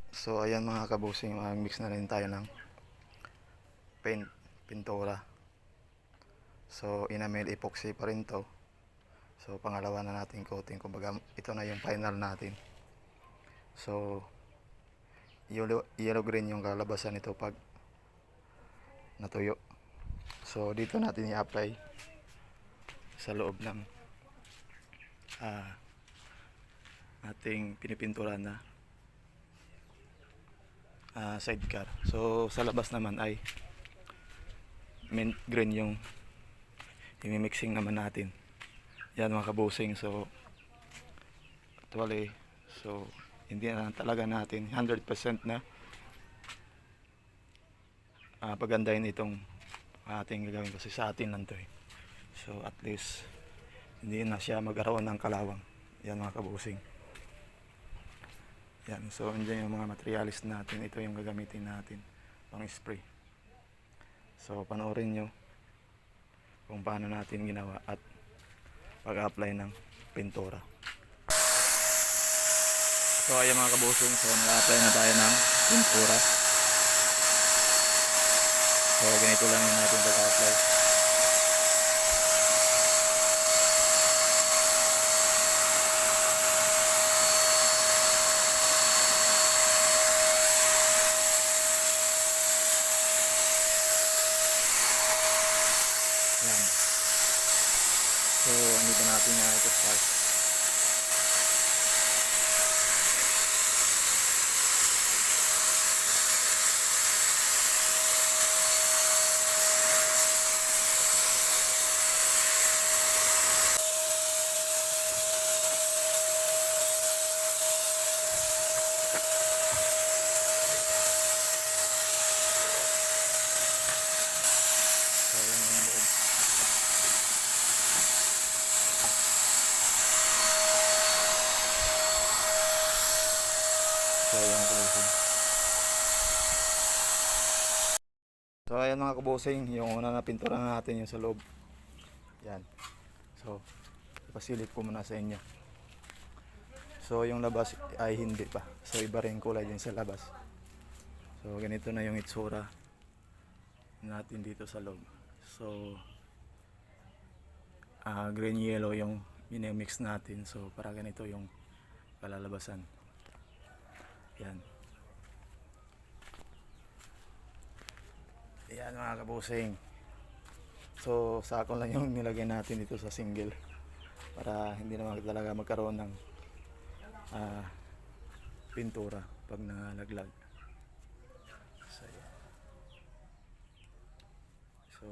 So ayan mga kabusing, mag-mix na rin tayo ng paint, pintura. So enamel epoxy pa rin to. So pangalawa na natin coating, kumbaga ito na yung final natin. So yellow green yung kalabasan nito pag natuyo. So dito natin i-apply sa loob ng ating pinipintura na sidecar. So sa labas naman ay mint green yung i-mixing naman natin. Yan mga kabusing. So actually, so hindi na talaga natin 100% na pagandahin itong ating gagawin kasi sa atin lang to eh. So at least hindi na siya magkaroon ng kalawang. Yan mga kabusing. Yan, so andyan yung mga materialis natin. Ito yung gagamitin natin pang spray. So panoorin nyo kung paano natin ginawa at pag-apply ng pintura. So ayan mga kabusing, so nag-apply na tayo ng pintura. So ganito lang yung natin pag-apply. Yan. So andito natin yung ito start. So yan yung loob. So yan closing. So ayan mga kabusing, yung una na pintura natin yung sa loob. Yan. So ipasilip ko muna sa inyo. So yung labas ay hindi pa. So iba rin kulay din sa labas. So ganito na yung itsura natin dito sa loob. So green yellow yung minimix natin. So para ganito yung kalalabasan. Yan. Yan mga kabusing. So sakon lang yung nilagay natin dito sa single para hindi naman talaga magkaroon ng pintura pag nalaglag. So, yan. So